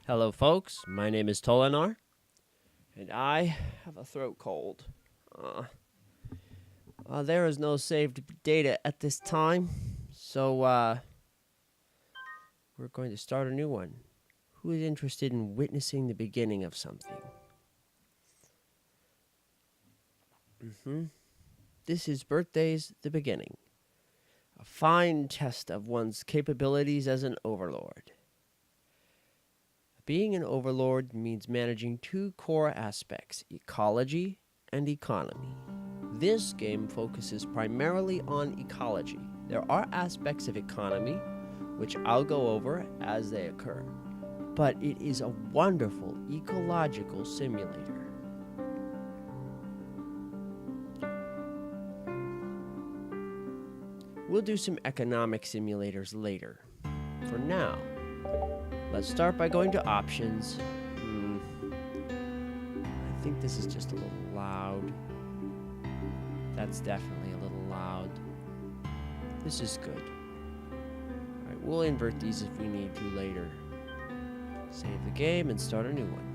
Hello, folks. My name is Tolinar, and I have a throat cold. There is no saved data at this time, so we're going to start a new one. Who is interested in witnessing the beginning of something? This is Birthdays, the Beginning. A fine test of one's capabilities as an overlord. Being an overlord means managing two core aspects, ecology and economy. This game focuses primarily on ecology. There are aspects of economy, which I'll go over as they occur, but it is a wonderful ecological simulator. We'll do some economic simulators later. For now, let's start by going to options. I think this is just a little loud. That's definitely a little loud. This is good. Alright, we'll invert these if we need to later. Save the game and start a new one.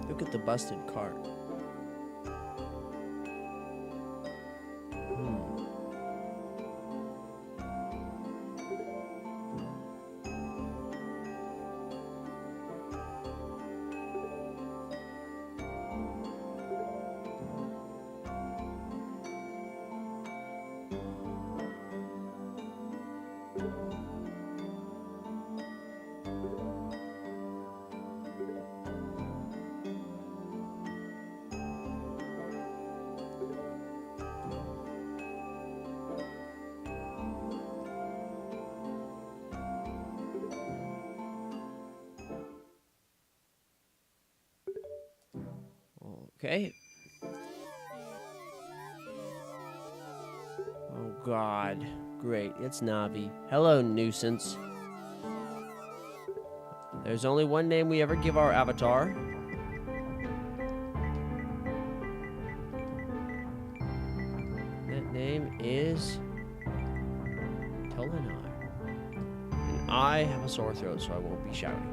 Look at the busted cart. Okay. Oh God. Great, it's Navi. Hello, nuisance. There's only one name we ever give our avatar. That name is Tolinar. And I have a sore throat, so I won't be shouting.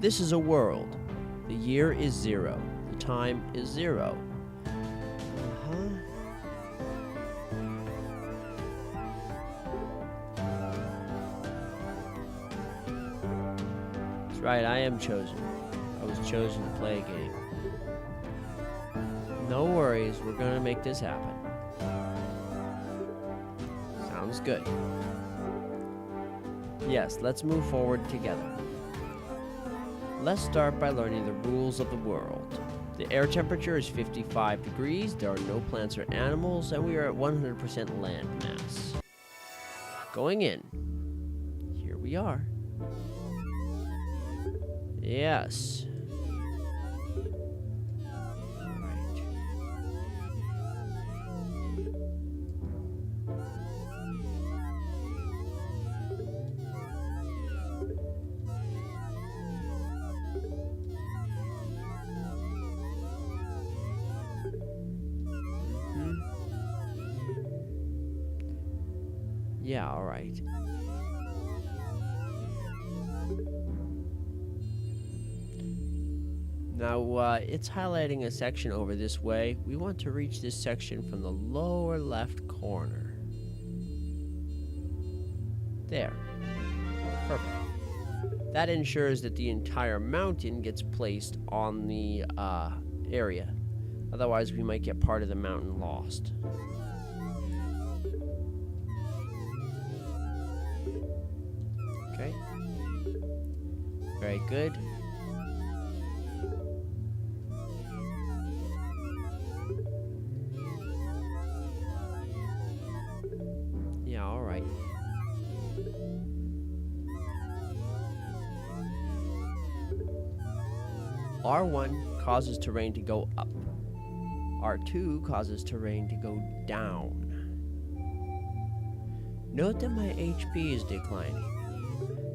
This is a world. The year is 0. The time is 0. That's right, I am chosen. I was chosen to play a game. No worries, we're gonna make this happen. Sounds good. Yes, let's move forward together. Let's start by learning the rules of the world. The air temperature is 55 degrees, there are no plants or animals, and we are at 100% land mass. Going in. Here we are. Yes. Yeah, all right. Now, it's highlighting a section over this way. We want to reach this section from the lower left corner. There. Perfect. That ensures that the entire mountain gets placed on the area. Otherwise, we might get part of the mountain lost. Okay. Very good. R1 causes terrain to go up. R2 causes terrain to go down. Note that my HP is declining.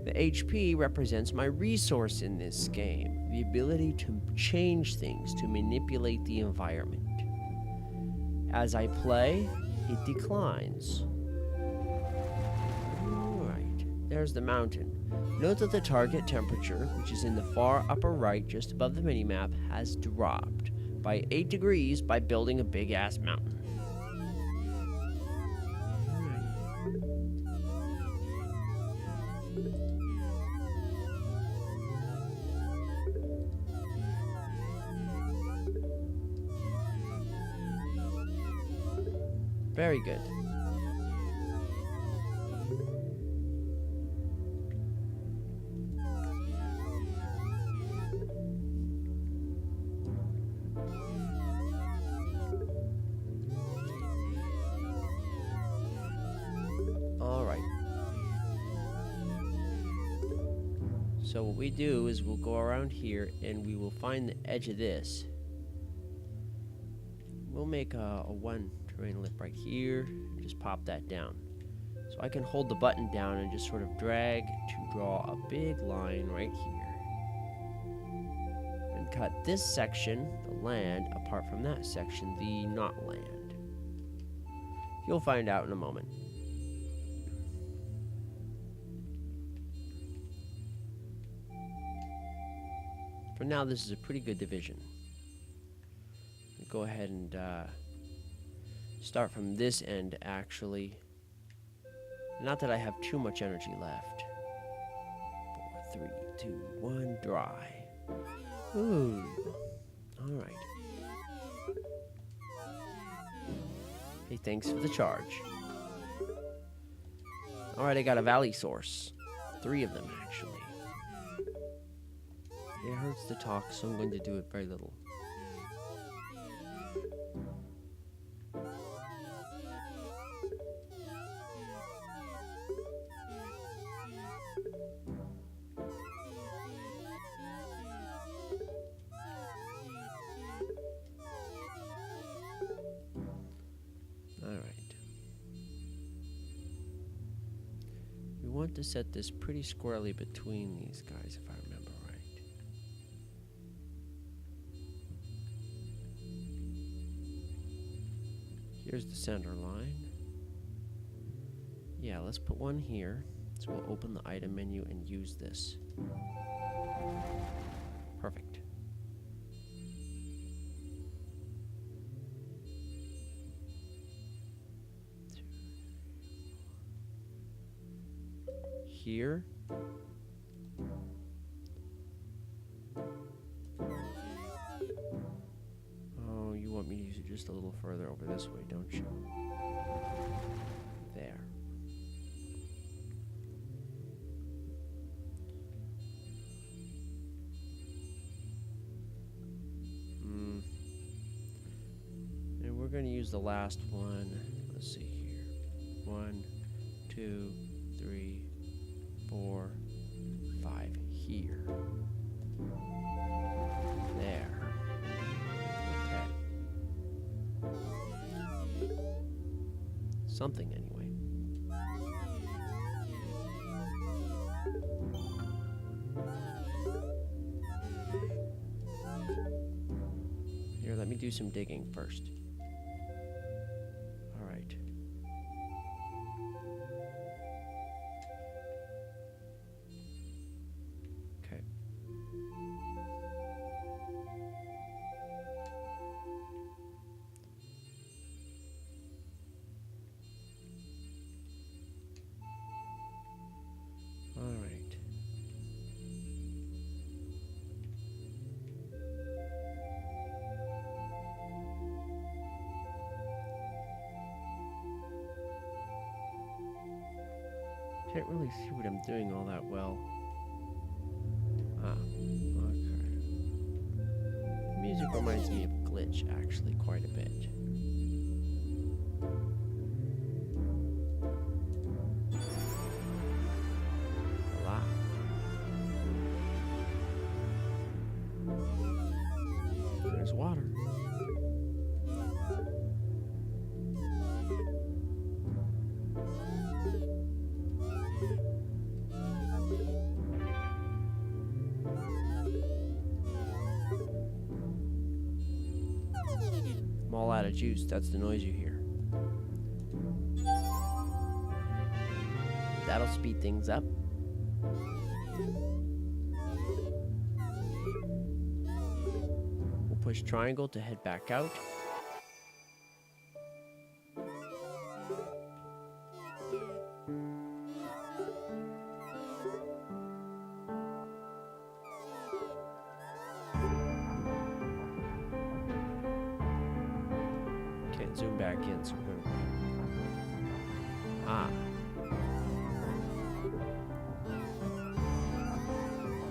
The HP represents my resource in this game, the ability to change things, to manipulate the environment. As I play, it declines. Alright, there's the mountain. Note that the target temperature, which is in the far upper right just above the minimap, has dropped by 8 degrees by building a big-ass mountain. Very good. All right. So what we do is we'll go around here and we will find the edge of this. We'll make a one terrain lip right here. Just pop that down. So I can hold the button down and just sort of drag to draw a big line right here. And cut this section, the land, apart from that section, the not land. You'll find out in a moment. For now, this is a pretty good division. Go ahead and start from this end, actually. Not that I have too much energy left. 4, 3, 2, 1, dry. Ooh. Alright. Hey, thanks for the charge. Alright, I got a valley source. 3 of them, actually. It hurts to talk, so I'm going to do it very little. We want to set this pretty squarely between these guys, if I remember right. Here's the center line. Yeah, let's put one here. So we'll open the item menu and use this. Perfect. Here. Oh, you want me to use it just a little further over this way, don't you? There. And we're going to use the last one. Let's see here. 1, 2, 3, 4, 5 here. There. Okay. Something anyway. Here, let me do some digging first. All right. Okay. All right. Can't really see what I'm doing all that well. Ah, okay. The music reminds me of Glitch, actually, quite a bit. Voila. water. I'm all out of juice. That's the noise you hear. That'll speed things up. We'll push triangle to head back out. Can't zoom back in, so we're gonna...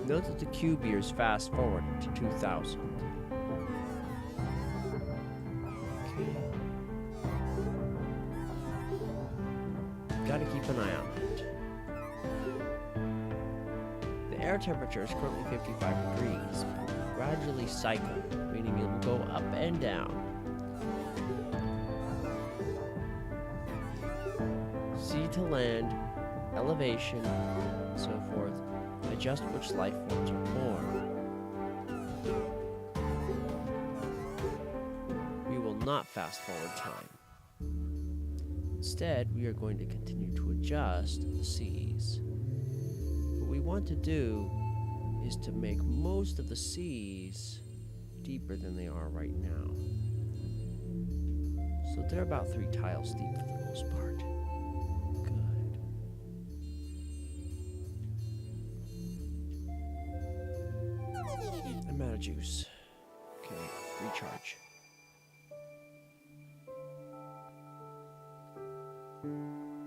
Note that the cube years fast forward to 2000. Okay. Gotta keep an eye on that. The air temperature is currently 55 degrees, but will gradually cycle, meaning it will go up and down. Sea to land, elevation, and so forth. Adjust which life forms are born. We will not fast forward time. Instead, we are going to continue to adjust the seas. What we want to do is to make most of the seas deeper than they are right now. So they're about 3 tiles deep for the most part. I'm out of juice. Okay, recharge.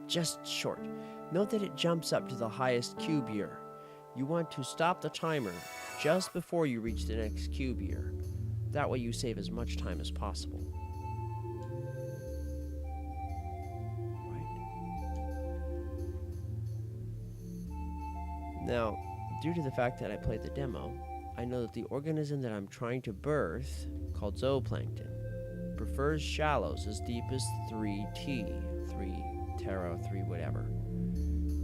Just short. Note that it jumps up to the highest cube year. You want to stop the timer just before you reach the next cube year. That way you save as much time as possible. Right. Now, due to the fact that I played the demo, I know that the organism that I'm trying to birth, called zooplankton, prefers shallows as deep as 3T, 3 tera, 3 whatever.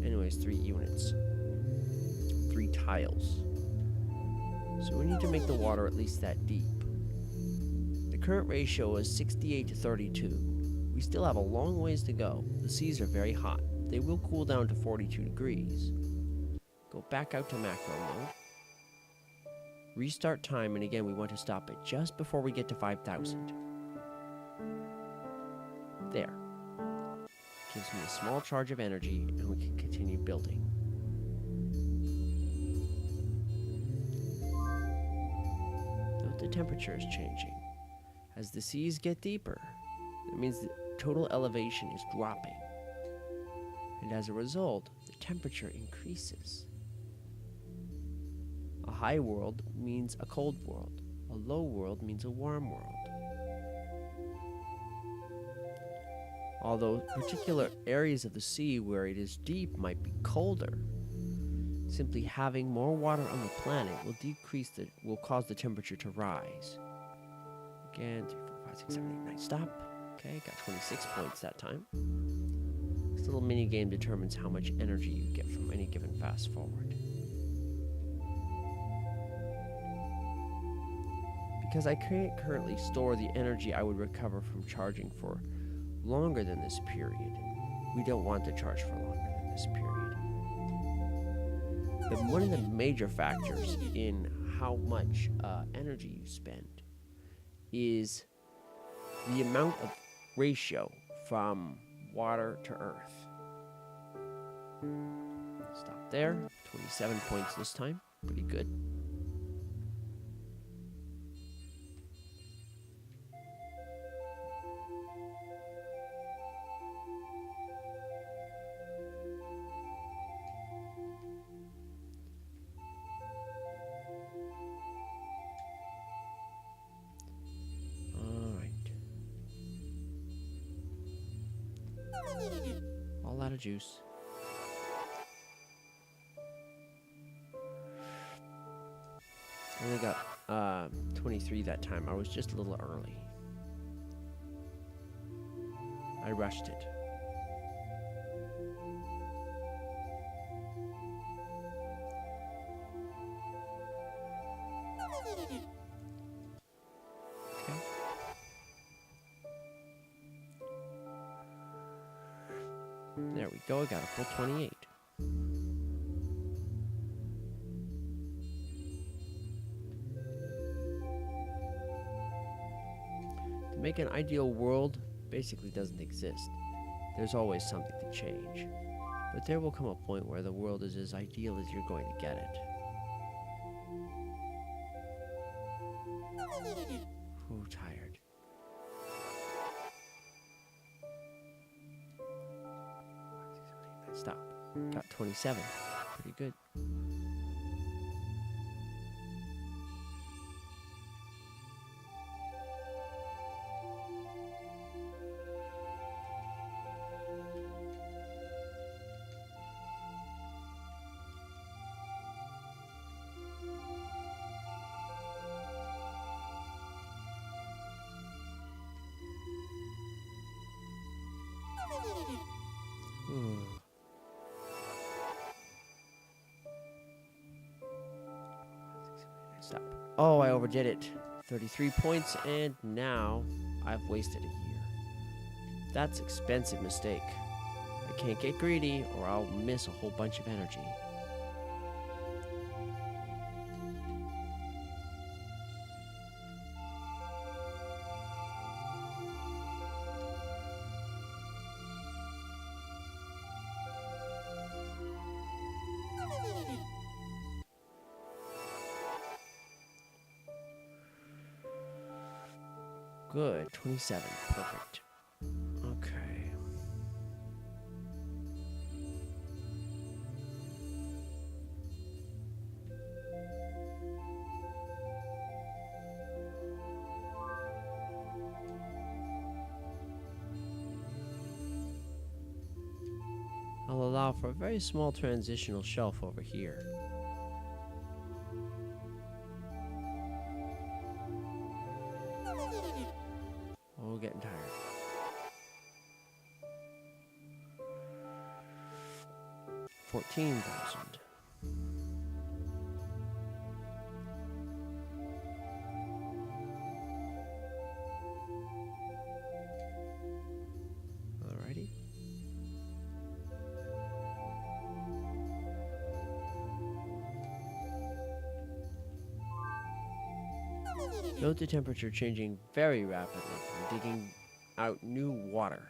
Anyways, 3 units. 3 tiles. So we need to make the water at least that deep. The current ratio is 68 to 32. We still have a long ways to go. The seas are very hot. They will cool down to 42 degrees. Go back out to macro mode. Restart time, and again we want to stop it just before we get to 5,000. There. Gives me a small charge of energy, and we can continue building. Note the temperature is changing. As the seas get deeper, that means the total elevation is dropping. And as a result, the temperature increases. A high world means a cold world. A low world means a warm world. Although particular areas of the sea where it is deep might be colder, simply having more water on the planet will cause the temperature to rise. Again, 3, 4, 5, 6, 7, 8, 9, stop. Okay, got 26 points that time. This little mini game determines how much energy you get from any given fast forward. Because I can't currently store the energy I would recover from charging for longer than this period, we don't want to charge for longer than this period. But one of the major factors in how much energy you spend is the amount of ratio from water to earth. Stop there. 27 points this time. Pretty good. All out of juice. Only got 23 that time. I was just a little early. I rushed it. Okay. There we go. I got a full 28. To make an ideal world basically doesn't exist. There's always something to change. But there will come a point where the world is as ideal as you're going to get it. Ooh, tired. Stop. Got 27. Pretty good. Ooh. Stop. Oh, I overdid it. 33 points, and now I've wasted a year. That's expensive mistake. I can't get greedy, or I'll miss a whole bunch of energy. Good, 27, perfect. Okay. I'll allow for a very small transitional shelf over here. Oh, getting tired. $14,000. Alrighty. Note the temperature changing very rapidly from digging out new water.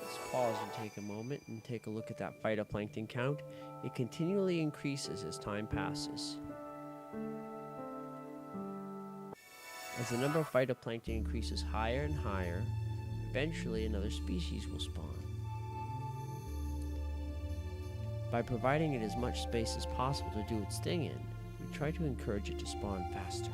Let's pause and take a moment and take a look at that phytoplankton count. It continually increases as time passes. As the number of phytoplankton increases higher and higher, eventually another species will spawn. By providing it as much space as possible to do its thing in, we try to encourage it to spawn faster.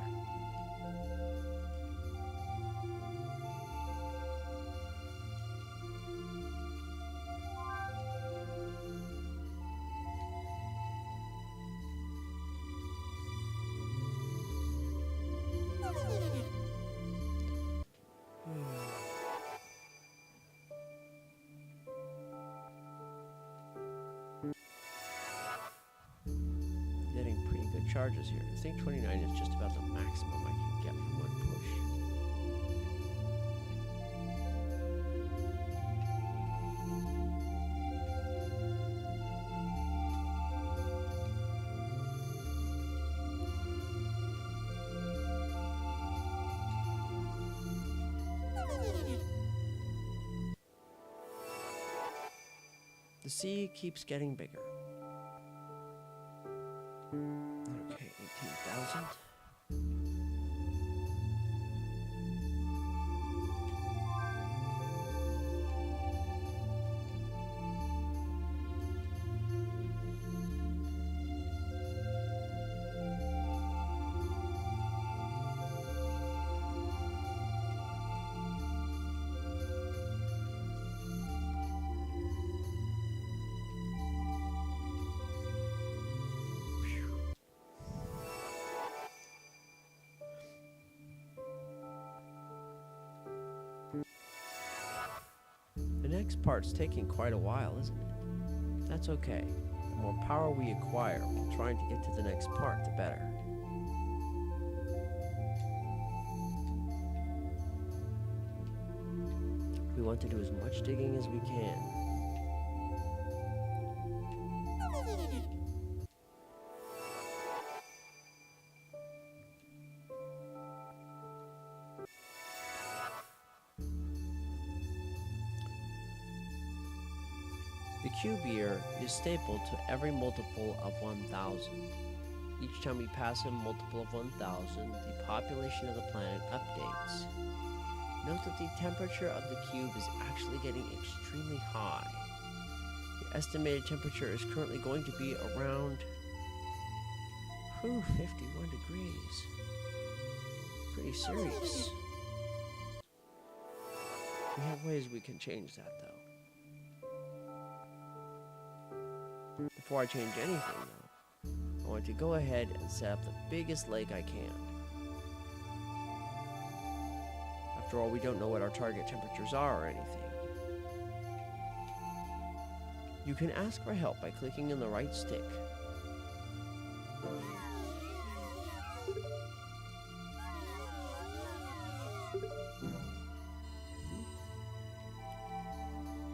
Getting pretty good charges here. I think 29 is just about the maximum I can get from one push. The sea keeps getting bigger. Okay, 18,000. next part's taking quite a while, isn't it? That's okay. The more power we acquire while trying to get to the next part, the better. We want to do as much digging as we can. The cube year is stapled to every multiple of 1,000. Each time we pass a multiple of 1,000, the population of the planet updates. Note that the temperature of the cube is actually getting extremely high. The estimated temperature is currently going to be around 51 degrees. Pretty serious. We have ways we can change that, though. Before I change anything, though, I want to go ahead and set up the biggest lake I can. After all, we don't know what our target temperatures are or anything. You can ask for help by clicking on the right stick.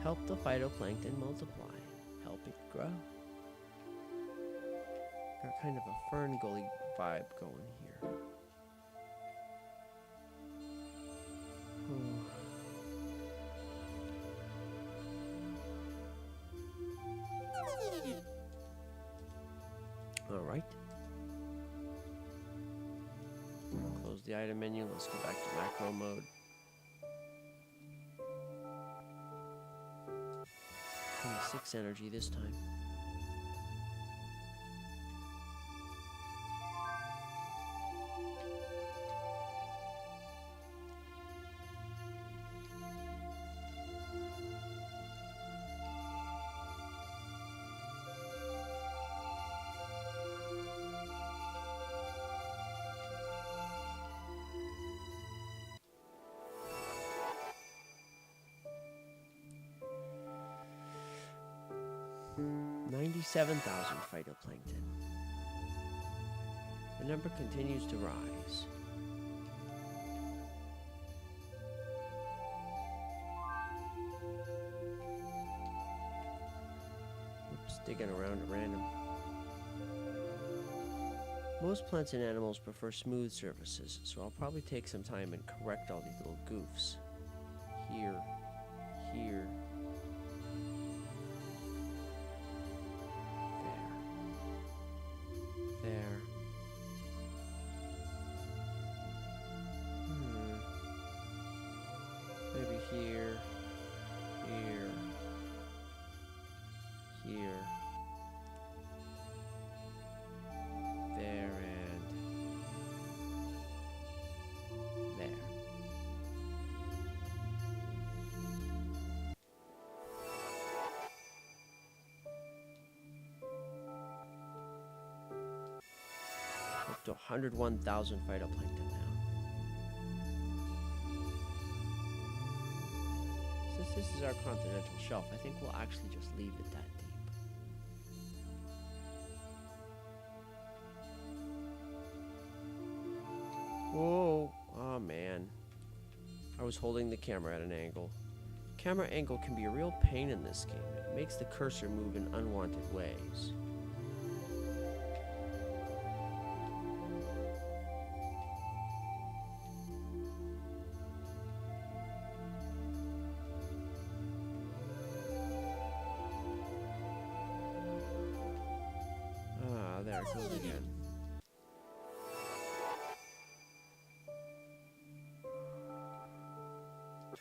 Help the phytoplankton multiply. Help it grow. Got kind of a fern gully vibe going here. Alright. Close the item menu. Let's go back to macro mode. 26 energy this time. $97,000 phytoplankton. The number continues to rise. Oops, digging around at random. Most plants and animals prefer smooth surfaces, so I'll probably take some time and correct all these little goofs. Here, here. There. Maybe here, here, here, there, and there. Up to 101,000 phytoplankton now. Since this is our continental shelf, I think we'll actually just leave it that deep. Whoa! Oh man. I was holding the camera at an angle. Camera angle can be a real pain in this game. It makes the cursor move in unwanted ways. There it goes again.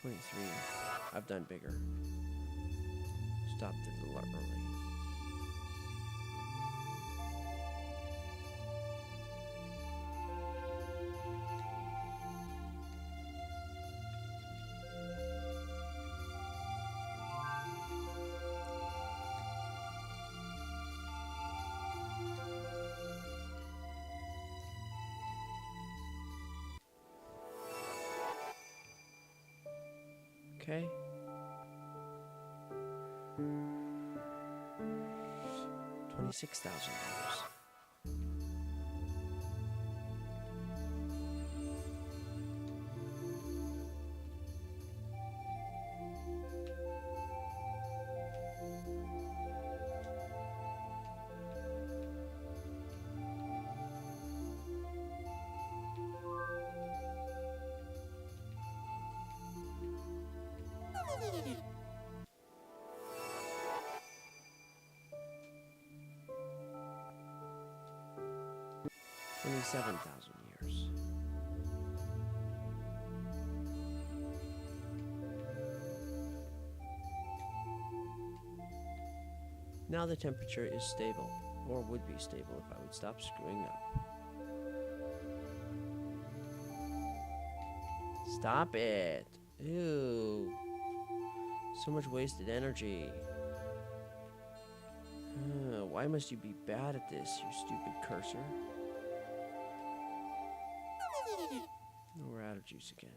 $23. I've done bigger. Stopped it a little early. Okay. 26,000 years. Seven thousand years. Now the temperature is stable, or would be stable if I would stop screwing up. Stop it! Ew. So much wasted energy. Why must you be bad at this, you stupid cursor? Oh, we're out of juice again.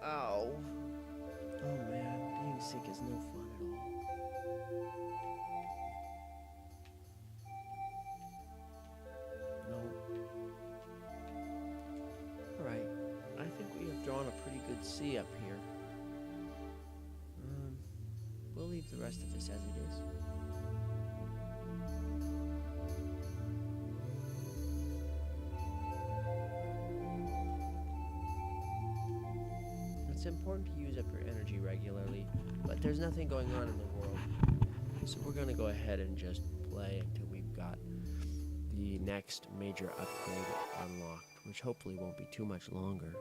Ow. Oh man, being sick is no fun at all. Alright, I think we have drawn a pretty good sea up here. We'll leave the rest of this as it is. It's important to use up your energy regularly, but there's nothing going on in the world. So we're going to go ahead and just play until we've got the next major upgrade unlocked, which hopefully won't be too much longer.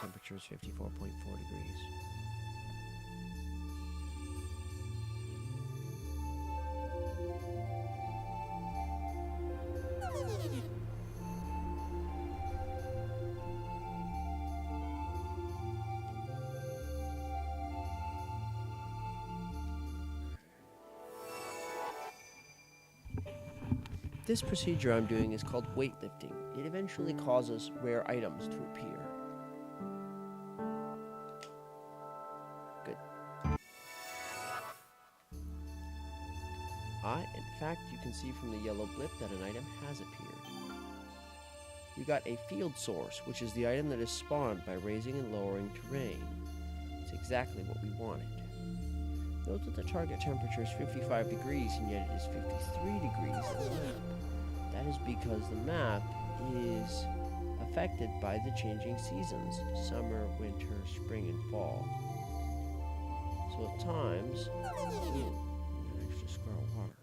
Temperature is 54.4 degrees. This procedure I'm doing is called weightlifting. It eventually causes rare items to appear. In fact, you can see from the yellow blip that an item has appeared. You got a field source, which is the item that is spawned by raising and lowering terrain. It's exactly what we wanted. Note that the target temperature is 55 degrees, and yet it is 53 degrees on the map. That is because the map is affected by the changing seasons, summer, winter, spring, and fall. So at times, an extra squirrel water.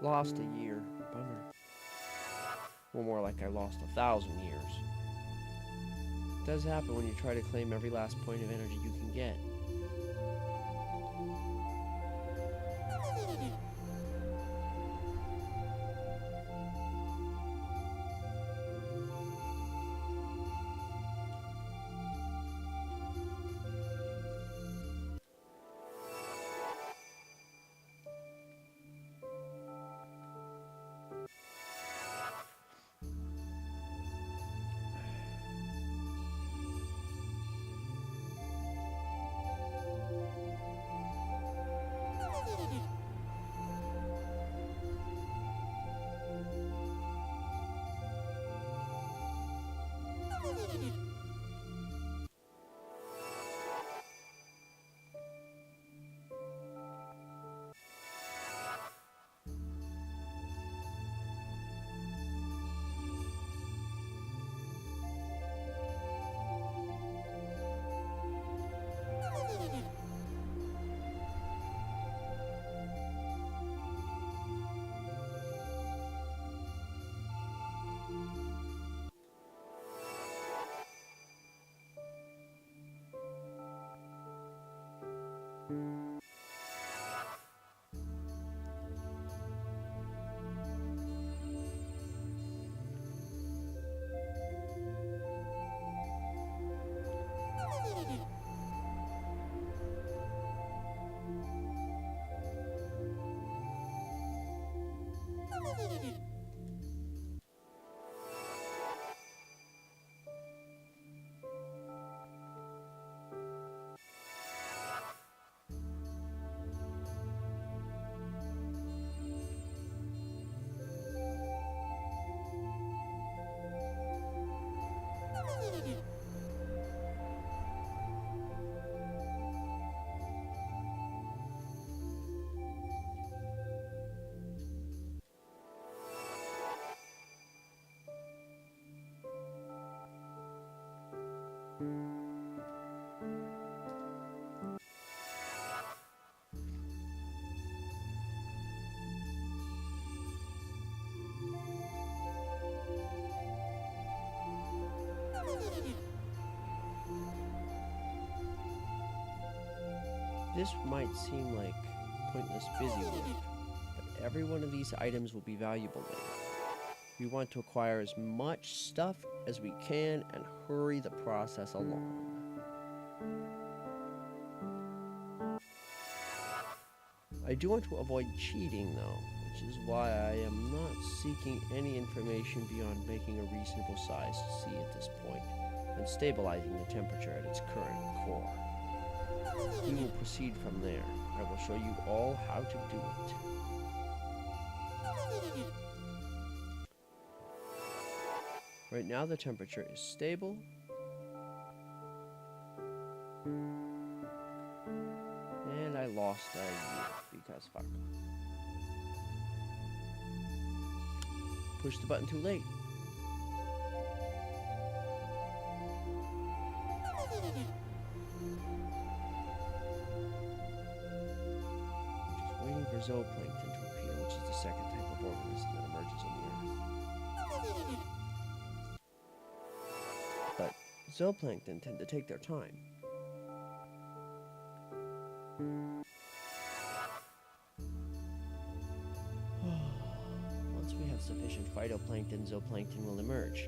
Lost a year. Bummer. Well, more like I lost 1,000 years. It does happen when you try to claim every last point of energy you can get. This might seem like pointless busy work, but every one of these items will be valuable later. We want to acquire as much stuff as we can and hurry the process along. I do want to avoid cheating though, which is why I am not seeking any information beyond making a reasonable sized sea at this point and stabilizing the temperature at its current core. We will proceed from there. I will show you all how to do it. Right now the temperature is stable. And I lost a year because fuck. Pushed the button too late. For zooplankton to appear, which is the second type of organism that emerges on the Earth. But zooplankton tend to take their time. Once we have sufficient phytoplankton, zooplankton will emerge.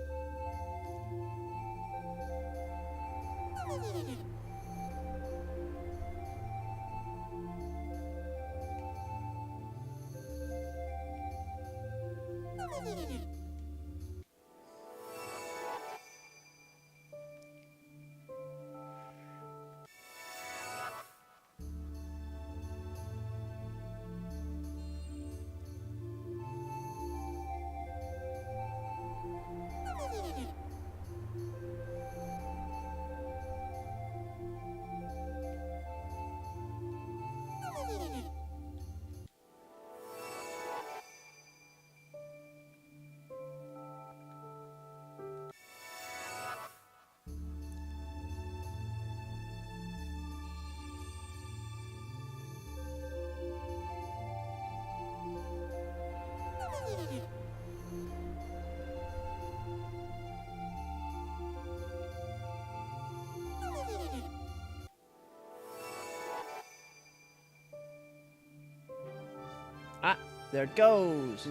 Ah, there it goes.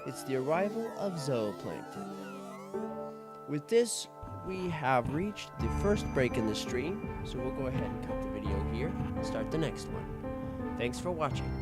It's the arrival of zooplankton. With this, we have reached the first break in the stream, so we'll go ahead and cut the video here and start the next one. Thanks for watching.